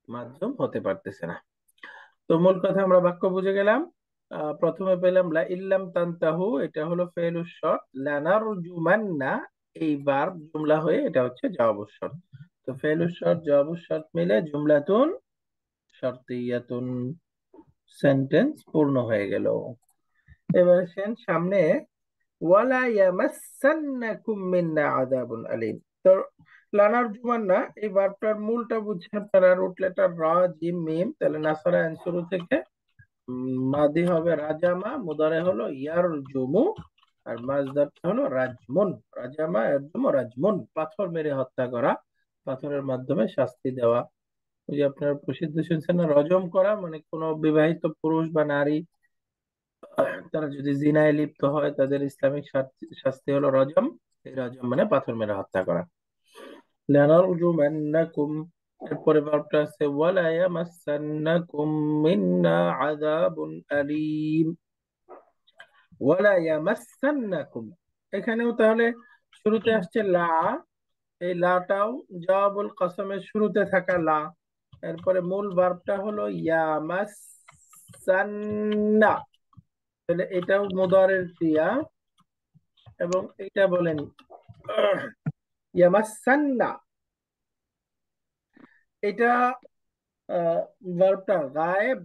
মাজজুম হতে পারতেছে না। তো মূল কথা আমরা বাক্য বুঝে গেলাম। প্রথমে পেলাম লা ইল্লাম তানতাহু, এটা হলো ফেলুস শর্ত, লানারজুমান্না এই ভার্ব জুমলা হয়ে এটা হচ্ছে জবাবুস শর্ত। তো ফেলুস শর্ত জবাবুস শর্ত মিলে জুমলাতুন শর্তিয়াতুন, সেন্টেন্স পূর্ণ হয়ে গেল। এবার আসেন সামনে, ওয়ালা ইয়ামাসান্নাকুম মিন্না আযাবুন আলীম। তো লানার জুমান না, এই ভার্বটার মূলটা বুঝছেন আপনারা, রুট লেটার রা জিম মিম, তাহলে নাসারা শুরু থেকে মাদি হবে রাজামা, মুদারে হলো ইয়ার জুমু, আর মাজদারটা হলো রাজমুন। রাজামা ইয়ারজুমু রাজমুন, পাথর মেরে হত্যা করা, পাথরের মাধ্যমে শাস্তি দেওয়া। ওই যে আপনার প্রসিদ্ধ শুনছেন না, রজম করা, মানে কোনো বিবাহিত পুরুষ বা নারী তারা যদি জিনায় লিপ্ত হয় তাদের ইসলামিক শাস্তি হলো রজম। এই রজম মানে পাথর মেরে হত্যা করা। লানারজুমান্নাকুম, এরপরে ভার্বটা আছে ওয়ালা ইয়ামাসসান্নাকুম মিন্না আযাবুন আলীম। ওয়ালা ইয়ামাসসান্নাকুম, এখানেও তাহলে শুরুতে আসছে লা, এই লাটাও জওয়াবুল কসমের শুরুতে থাকা লা। এরপরে মূল ভার্বটা হলো ইয়ামাসসান্না, তাহলে এটাও মুদারের ক্রিয়া, এবং এটা বলেন ইয়ামাসসান্না, এটা ভার্বটা গায়েব,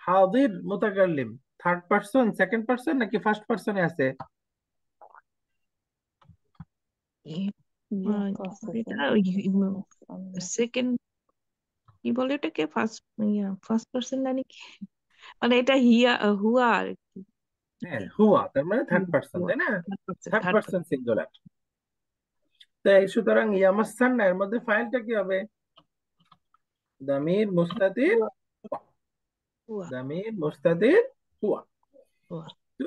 হাজির, মুতাকাল্লিম, থার্ড পারসন, সেকেন্ড পারসন নাকি ফার্স্ট পারসনে আছে? এটা সেকেন্ড, কি বলে এটাকে, ফার্স্ট, ফার্স্ট পার্সন জানি কি, মানে এটা হুয়া আর কি। হ্যাঁ, হুয়া, তার মানে থার্ড পারসন, হুয়া, তাই না? Third third person singular. তাই সুতরাং ইয়ামাসসান্না এর মধ্যে ফাইলটা কি হবে? দামির মুস্তাতির হুয়া, হুয়া, হুয়া, দামির মুস্তাতির হুয়া। হুয়া। তো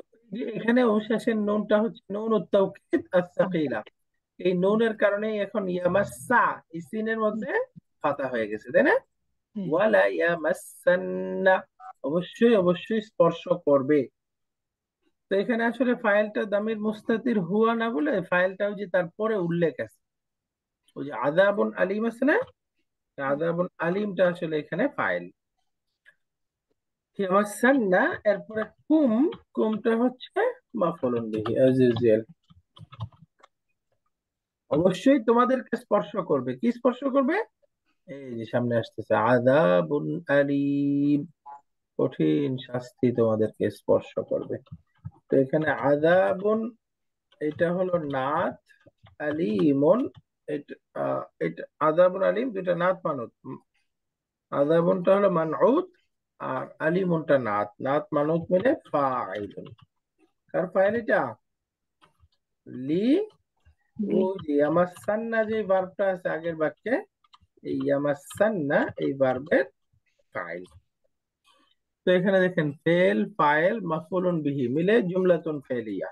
এখানে শেষের নুনটা হচ্ছে নুন তাওকীদ আস-সাকিলা, এই নুনের কারণে এখন ইয়ামাসসা এই সিনের মধ্যে ফাতা হয়ে গেছে, তাই না? হ্যাঁ। ওয়ালা ইয়ামাসসান্না, অবশ্যই অবশ্যই স্পর্শ করবে। তো এখানে আসলে ফাইলটা দামির মুস্তাতির হুয়া না বলে ফাইলটা ওই যে তারপরে উল্লেখ আছে, ওই যে আযাবুন আলিম আছে না, আযাবুন আলিমটা আসলে এখানে ফাইল। ইয়ামাসসান্না, এরপরে কুম, কুমটা হচ্ছে মাফউলুন বিহি অ্যাজ ইউজুয়াল। অবশ্যই তোমাদেরকে স্পর্শ করবে, কি স্পর্শ করবে? এই যে সামনে আসতেছে আযাবুন আলিম, কঠিন শাস্তি তোমাদেরকে স্পর্শ করবে। তো এখানে আযাবুন, এটা হলো নাত, আলিমুন, এটা এটা আযাবুন আলিম দুইটা নাত মানত। আযাবুনটা হলো মানউত, আর আলিমুনটা নাত, নাত মানত মিলে ফাইলুন। কার ফাইল এটা? লি, ও যে ইয়ামাসসান্না যে ভার্বটা আছে আগের বাক্যে, এই ইয়ামাসসান্না এই ভার্বের ফাইল। তো এখানে দেখেন ফেল ফাইল মাফউলুন বিহি মিলে জুমলাতুন ফেলিয়া।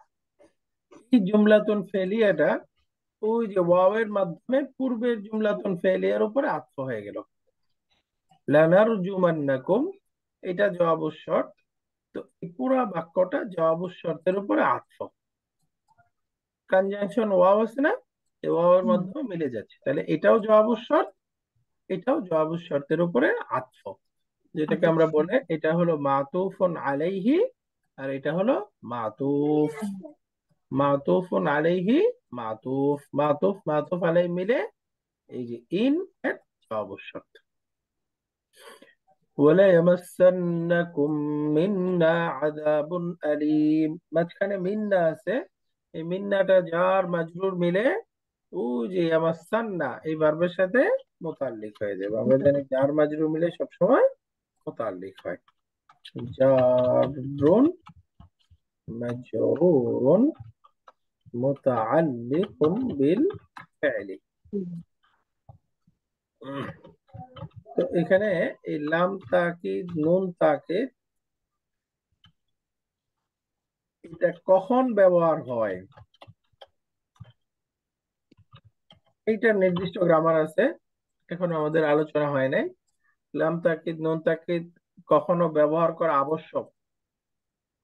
এই জুমলাতুন ফেলিয়াটা ওই যে ওয়াওয়ের মাধ্যমে পূর্বের জুমলাতুন ফেলিয়ার উপরে আতফ হয়ে গেল। লানারজুমান্নাকুম, এটা জবাবুশ শর্ত। তো এই পুরা বাক্যটা জবাবুশ শর্তের উপরে আতফ, কনজাংশন ওয়াও আছে না, এই ওয়াওয়ের মাধ্যমে মিলে যাচ্ছে, তাহলে এটাও জবাবুশ শর্ত, এটাও জবাবুশ শর্তের উপরে আতফ, যেটাকে আমরা বলে এটা হলো মাতুফুন আলাইহি, আর এটা হলো মাতুফ। মাতুফুন আলাইহি, মাতুফ, মাতুফ মাতুফ আলাই মিলে এই যে ইন এর জবাবুশ শর্ত। ওয়ালা ইয়ামাসসান্নাকুম মিন্না আযাবুন আলীম, মাঝখানে মিন্না আছে, এই মিন্নাটা জার মাজরুর মিলে ওই যে ইয়ামাসসান্না এই ভার্বের সাথে মুতাল্লিক হয়ে যাবে। আমরা জানি জার মাজরুর মিলে সবসময় মুতাল্লিক হয়। জারুন মাজরুরুন মুতাআল্লিকুন বিল ফি'লি। তো এখানে এই লাম তাকিদ নুন তাকিদ এটা কখন ব্যবহার হয়, এইটার নির্দিষ্ট গ্রামার আছে, এখন আমাদের আলোচনা হয় নাই। লাম তাকিদ নুন তাকিদ কখনো ব্যবহার করা আবশ্যক,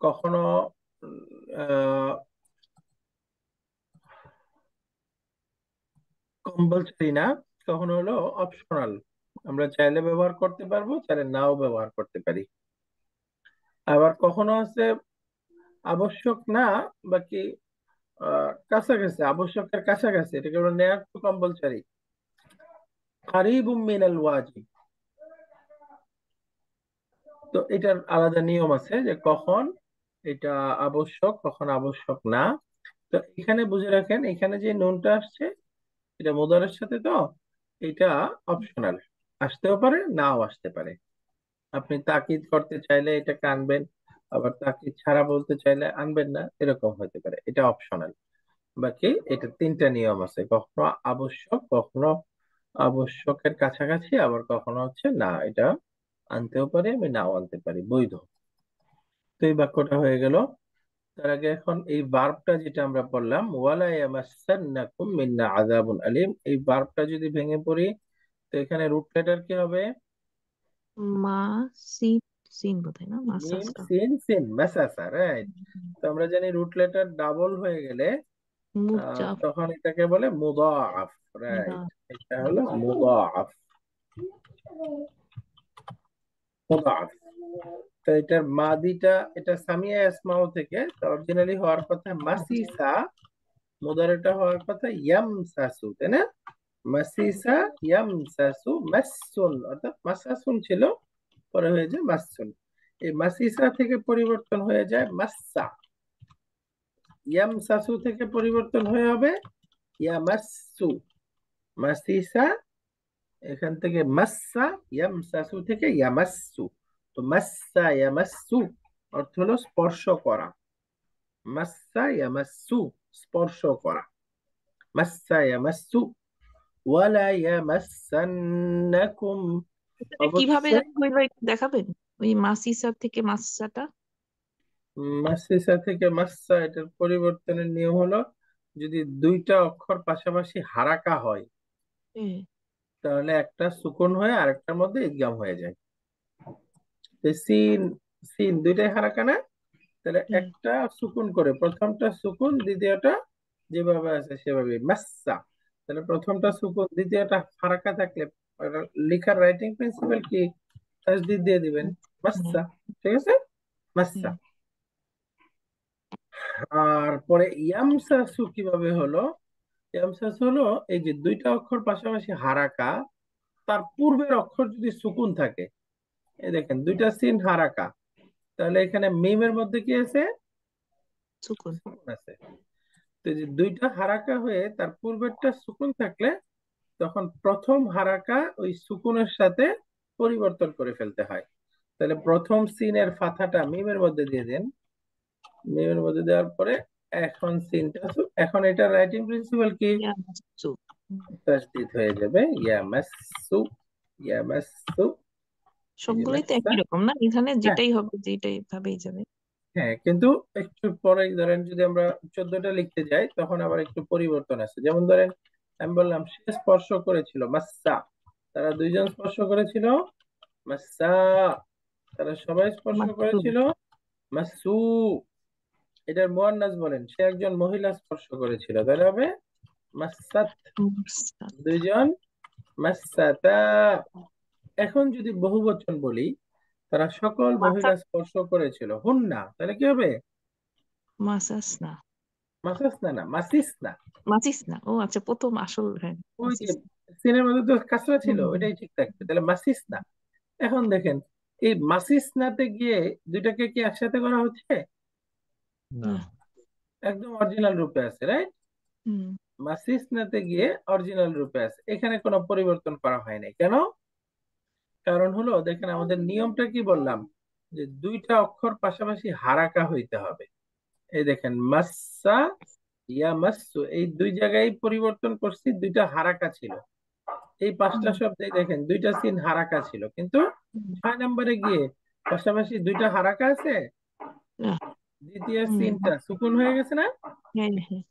কখনো কম্পালসারি না, কখনো হলো অপশনাল, আমরা চাইলে ব্যবহার করতে পারবো, চাইলে নাও ব্যবহার করতে পারি। আবার কখনো আছে আবশ্যক না, বাকি কাছাকাছি, আবশ্যকের কাছাকাছি, এটাকে আমরা নেয়ার টু কম্পালসারি, কারিবুম মিনাল ওয়াজিব। তো এটার আলাদা নিয়ম আছে যে কখন এটা আবশ্যক, কখন আবশ্যক না। তো এখানে বুঝে রাখেন, এখানে যে নুনটা আসছে এটা মুদারের সাথে, তো এটা অপশনাল, আসতেও পারে নাও আসতে পারে। আপনি তাকিদ করতে চাইলে এটাকে আনবেন, আবার তাকিদ ছাড়া বলতে চাইলে আনবেন না, এরকম হতে পারে। এটা অপশনাল। বাকি এটা তিনটা নিয়ম আছে, কখনো আবশ্যক, কখনো আবশ্যকের কাছাকাছি, আবার কখনো হচ্ছে না, এটা আনতেও পারি আমি, নাও আনতে পারি, বৈধ। তো এই বাক্যটা হয়ে গেল। তার আগে এখন এই ভার্বটা যেটা আমরা পড়লাম, ওয়ালা ইয়ামাসসান্নাকুম মিন্না আযাবুন আলীম, এই ভার্বটা যদি ভেঙে পড়ি, তো এখানে রুট লেটার কি হবে? মা সি সিন বোধহয় না মিম মাসাসটা। সিন সিন, মাসাসা, রাইট। তো আমরা জানি রুট লেটার ডাবল হয়ে গেলে মুজাফ তখন এটাকে বলে মুদাআফ, রাইট। এটা হলো মুদাআফ, মুদাআফ। তো এটার মাদিটা, এটা সামিয়া ইসমাউ থেকে অরিজিনালি হওয়ার কথা মাসিসা, মুদারেটা হওয়ার কথা ইয়ামসাসু, তাই না? মাসিসা ইয়ামসাসু মাসসুন, অর্থাৎ মাসাসুন ছিল, পরে হয়ে যায় মাসসুন। এই মাসিসা থেকে পরিবর্তন হয়ে যায় মাসসা, ইয়ামসাসু থেকে পরিবর্তন হয়ে হবে ইয়ামাসসু, মাসিসা এখান থেকে মাসসা, ইয়ামসাসু থেকে ইয়ামাসসু। তো মাসসা ইয়ামাসসু অর্থ হলো স্পর্শ করা, মাসসা ইয়ামাসসু স্পর্শ করা, মাসসা ইয়ামাসসু। ওয়ালা ইয়ামাসসান্নাকুম, এটা কিভাবে অবশ্যই। জানি হইলো একটু দেখাবেন, ওই মাসিসা থেকে মাসাটা। মাসিসা থেকে মাসসা, এটার পরিবর্তনের নিয়ম হলো যদি দুইটা অক্ষর পাশাপাশি হারাকা হয়, হ্যাঁ। তাহলে একটা সুকুন হয়ে আরেকটার মধ্যে ইদগাম হয়ে যায়। তো সিন, সিন দুইটাই হারাকা না, তাহলে হ্যাঁ। একটা সুকুন করে, প্রথমটা সুকুন, দ্বিতীয়টা যেভাবে আছে সেভাবে মাসসা। তাহলে প্রথমটা সুকুন, দ্বিতীয়টা হারাকা থাকলে লেখার রাইটিং প্রিন্সিপাল কি? তাসদিদ দিয়ে দিবেন, হ্যাঁ। মাসসা। ঠিক আছে, মাসসা। হ্যাঁ। আর পরে ইয়ামসাসু কিভাবে হলো? ইয়ামসাসু হলো এই যে দুইটা অক্ষর পাশাপাশি হারাকা, তার পূর্বের অক্ষর যদি সুকুন থাকে, এই দেখেন দুইটা সিন হারাকা, তাহলে এখানে মিমের মধ্যে কি আছে? সুকুন। সুকুন আছে। তো এই যে দুইটা হারাকা হয়ে তার পূর্বেরটা সুকুন থাকলে, তখন প্রথম হারাকা ওই সুকুনের সাথে পরিবর্তন করে ফেলতে হয়। তাহলে প্রথম সিনের ফাথাটা মিমের মধ্যে দিয়ে দেন, মিমের মধ্যে দেওয়ার পরে এখন সিনটা এখন এটা রাইটিং প্রিন্সিপাল কি? ইয়ামাসু। তাসদিদ হয়ে যাবে ইয়ামাসসু, ইয়ামাসসু। এই যে সবগুলোই তো মাসসা, একই রকম না, এখানে হ্যাঁ যেটাই হবে যেটাই ভাবেই যাবে। হ্যাঁ, কিন্তু একটু পরে ধরেন যদি আমরা 14টা লিখতে যাই, তখন আবার একটু পরিবর্তন আছে। যেমন ধরেন আমি বললাম সে স্পর্শ করেছিল, মাসসা, তারা দুইজন স্পর্শ করেছিল, মাসসা, তারা সবাই স্পর্শ মাসু। করেছিল, মাসসু। এটার মুয়ান্নাস বলেন, সে একজন মহিলা স্পর্শ করেছিল, তাহলে হবে মাসসাত, মাসাত। দুইজন, মাসসাতা। এখন যদি বহুবচন বলি, তারা সকল মহিলা মাসাত। স্পর্শ করেছিল, হুন্না, তাহলে কি হবে? মাসাস না। মাসাস না, না মাসিস না। মাসিস না, ও আচ্ছা, প্রথম আসল, হ্যাঁ। ওই যে মাসিস। সিনের মধ্যে তো কাঁচরা ছিল, হুম, হুম। ওইটাই ঠিক থাকবে, তাহলে মাসিস না। এখন দেখেন এই মাসিস নাতে গিয়ে দুইটাকে কি একসাথে করা হচ্ছে? না। একদম অরিজিনাল রূপে আছে, রাইট? হুম। মাসিস নাতে গিয়ে অরিজিনাল রূপে আছে, এখানে কোনো পরিবর্তন করা হয় নাই কেন? কারণ হলো দেখেন আমাদের নিয়মটা কি বললাম, যে দুইটা অক্ষর পাশাপাশি হারাকা হইতে হবে। এই দেখেন মাসসা, ইয়া মাসসু, এই দুই জায়গায় পরিবর্তন করছি, দুইটা হারাকা ছিল। এই পাঁচটা হুম। শব্দে দেখেন দুইটা সিন হারাকা ছিল, কিন্তু হুম। 6 নম্বরে গিয়ে পাশাপাশি দুইটা হারাকা আছে, না। দ্বিতীয় হুম। সিনটা সুকুন হয়ে গেছে না? হ্যাঁ, হ্যাঁ।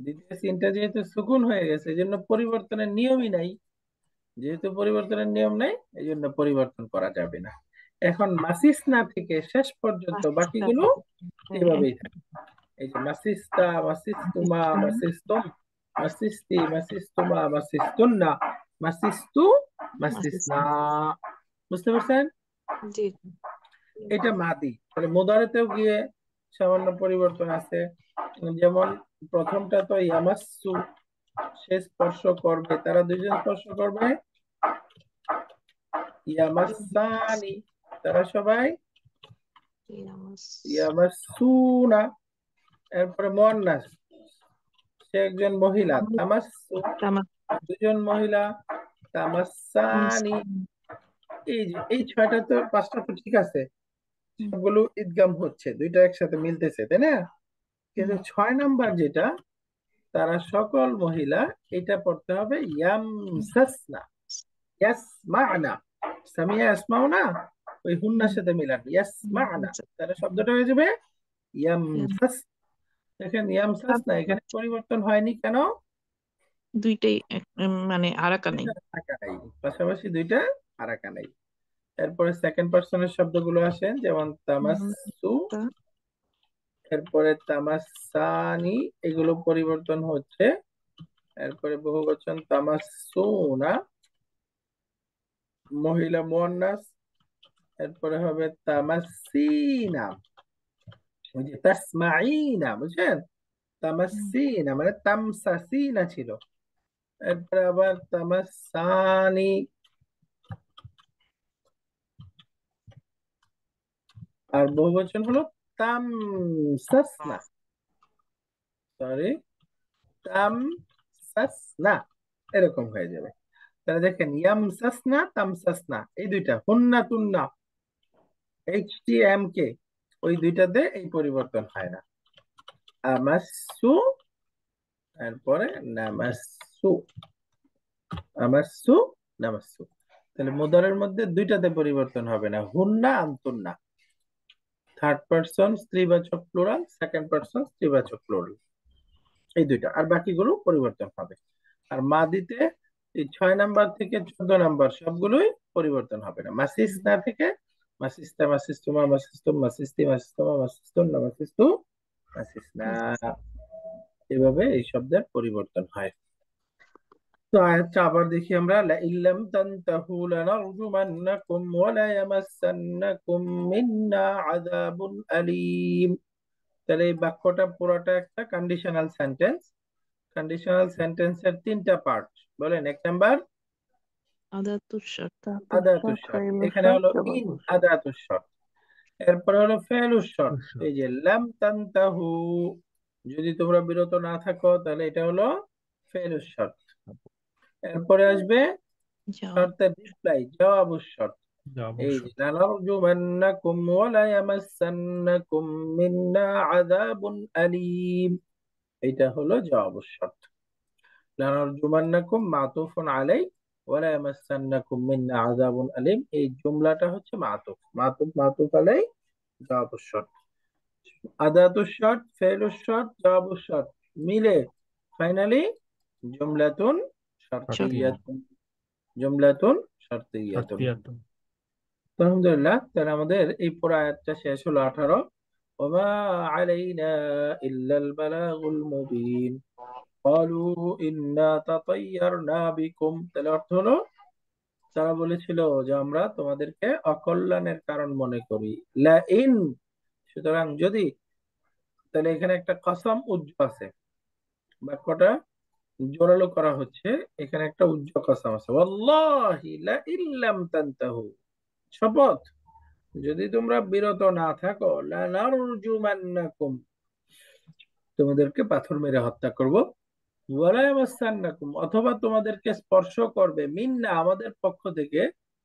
দ্বিতীয় সিনটা যেহেতু সুকুন হয়ে গেছে, এই জন্য পরিবর্তনের নিয়মই নাই। যেহেতু পরিবর্তনের নিয়ম নাই, এই জন্য পরিবর্তন করা যাবে না। এখন মাসিস না থেকে শেষ পর্যন্ত মাসিস্তা। বাকিগুলো হ্যাঁ, এভাবেই থাকে। এই যে মাসিস্তা, মাসিস্তুমা, মাসিস্তুম। মাসিস্তুম, মাসিস্তি, মাসিস্তুমা, মাসিস্তুন্না, মাসিস্তু, মাসিসনা। মাসিস্তা। বুঝতে পারছেন? জি। এটা মাদি। তাহলে মুদারেতেও গিয়ে সামান্য পরিবর্তন আছে। যেমন প্রথমটা তো ইয়ামাসসু, সে স্পর্শ করবে, তারা দুইজন স্পর্শ করবে। ইয়ামাসানি, তারা সবাই ইয়ামাস। ইয়ামাসুনা। এরপরে মুয়ান্নাস, সে একজন মহিলা, তামাস। তামাসসু, তামাস। দুজন মহিলা, তামাসানি। এই যে এই ছয়টা তো, পাঁচটা তো ঠিক আছে, সবগুলো ঈদগাম হচ্ছে, দুইটা একসাথে মিলতেছে, তাই না? কিন্তু 6 নাম্বার যেটা, তারা সকল মহিলা, এটা পড়তে হবে ইয়ামসাসনা, ইয়াসমা'না। সামিয়া ইয়াসমাউনা, ওই হুন্নার সাথে মিলান, ইয়াসমা'না, তাহলে শব্দটা হয়ে যাবে ইয়ামসাস। দেখেন ইয়ামসাসনা এখানে পরিবর্তন হয়নি কেন? দুইটাই মানে আরাকা নেই। দুইটা হারাকা নাই, পাশাপাশি দুইটা হারাকা নাই। এরপরে সেকেন্ড পার্সনের শব্দগুলো আসেন, যেমন তামাসসু, এরপরে তামাসানি, এগুলো পরিবর্তন হচ্ছে। এরপরে বহুবচন তামাসুনা, মহিলা মুয়ান্নাস। এরপরে হবে তামাসিনা, ওই যে তাসমাইনা, বুঝছেন? তামাসিনা মানে তামসাসিনা ছিল। এরপরে আবার তামাসানি, আর বহুবচন হলো তামসাসনা, সরি, তামসাসনা, এরকম হয়ে যাবে। তাহলে দেখেন ইয়ামসাসনা, তামসাসনা, এই দুইটা হুন্না তুন্না, HTM কে, ওই দুইটাতে এই পরিবর্তন হয় না। আমাসু, তারপরে নামাসু, আমাসু, নামাসু। তাহলে মুদারের মধ্যে দুইটাতে পরিবর্তন হবে না, হুন্না আনতুন্না। থার্ড পারসন স্ত্রীবাচক প্লুরাল, সেকেন্ড পারসন স্ত্রীবাচক প্লুরাল, এই দুইটা, আর বাকিগুলো পরিবর্তন হবে। আর মাদিতে এই 6 নাম্বার থেকে 14 নাম্বার সবগুলোই পরিবর্তন হবে না। মাসিসনা থেকে মাসিস্তা, মাসিস্তুমা, মাসিস্তুম, মাসিস্তি, মাসিস্তুমা, মাসিস্তুন্না, মাসিস্তু, মাসিসনা, এভাবে এই শব্দের পরিবর্তন হয়। তো আয়াতটা আবার দেখি আমরা, লা ইল্লাম তানতাহু লানারজুমান্নাকুম ওয়া লা ইয়ামাসসান্নাকুম মিন্না আযাবুন আলীম। তাহলে এই বাক্যটা পুরোটা একটা কন্ডিশনাল সেন্টেন্স। কন্ডিশনাল সেন্টেন্সের 3টা পার্ট বলেন। 1 নাম্বার আদাতুস শর্ত, আদাতুস শর্ত, এখানে হলো ইন আদাতুস শর্ত। এরপরে হলো ফেলুস শর্ত, এই যে লাম তানতাহু, যদি তোমরা বিরত না থাকো, তাহলে এটা হলো ফেলুস শর্ত। এরপরে আসবে শর্তের রিপ্লাই, জবাবুস শর্ত। এই যে লানারজুমান্নাকুম ওয়া লা ইয়ামাসসান্নাকুম মিন্না আযাবুন আলীম, এটা হলো জবাবুস শর্ত। লানারজুমান্নাকুম মাতুফুন আলাই ওয়া লা ইয়ামাসসান্নাকুম মিন্না আযাবুন আলীম, এই জুমলাটা হচ্ছে মাতুফ, মাতুফ মাতুফ আলাই, জবাবুস শর্ত। আদাতুস শর্ত, ফেলুস শর্ত, জবাবুস শর্ত মিলে ফাইনালি জুমলাতুন শর্তিয়াতুন, জুমলাতুন শর্তিয়াতুন। আলহামদুলিল্লাহ, তাহলে আমাদের এই পুরো আয়াতটা শেষ হলো 18। ওমা আলাইনা ইল্লাল বালাগুল মুবিন ক্বালু ইন্না তাতায়্যারনা বিকুম। তাহলে অর্থ হলো, তারা বলেছিল যে আমরা তোমাদেরকে অকল্যাণের কারণ মনে করি। লা ইন, সুতরাং যদি, তাহলে এখানে একটা কসম উজ্জ আছে, বাক্যটা জোরালো করা হচ্ছে, এখানে একটা উজ্জ কসম আছে, ওয়াল্লাহি লা ইল্লাম তানতাহু, শপথ যদি তোমরা বিরত না থাকো, লানারজুমান্নাকুম, তোমাদেরকে পাথর মেরে হত্যা করব, ওয়ালা ইয়ামাসসান্নাকুম, অথবা তোমাদেরকে স্পর্শ করবে, মিন্না, আমাদের পক্ষ থেকে,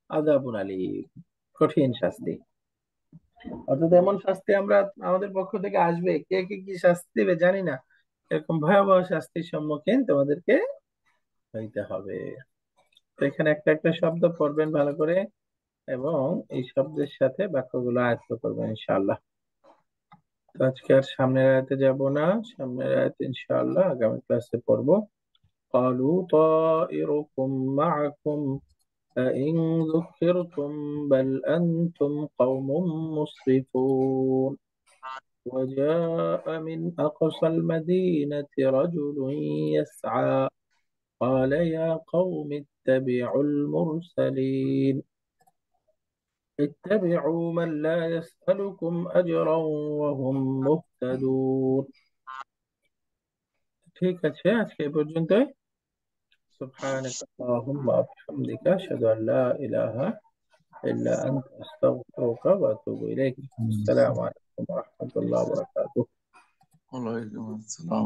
আযাবুন আলীম, কঠিন শাস্তি। অর্থাৎ এমন শাস্তি আমরা, আমাদের পক্ষ থেকে আসবে, কে কে কি শাস্তি দেবে জানি না, এরকম ভয়াবহ শাস্তির সম্মুখীন তোমাদেরকে হইতে হবে। তো এখানে একটা একটা শব্দ পড়বেন ভালো করে, এবং এই শব্দের সাথে বাক্যগুলো আয়ত্ত করবেন ইনশাআল্লাহ। তো আজকে আর সামনের আয়াতে যাব না, সামনের আয়াতে ইনশাআল্লাহ আগামী ক্লাসে পড়বো। قالوا طائركم معكم أئن ذكرتم بل أنتم قوم مسرفون وجاء من أقصى المدينة رجل يسعى قال يا قوم اتبعوا المرسلين اتبعوا من لا يسألكم أجرا وهم مهتدون। ঠিক আছে, আজকে এই পর্যন্তই। سبحانك اللهم وبحمدك أشهد أن لا إله إلا أنت أستغفرك وأتوب إليك. السلام عليكم ورحمة الله وبركاته. ওয়ালাইকুম আসসালাম।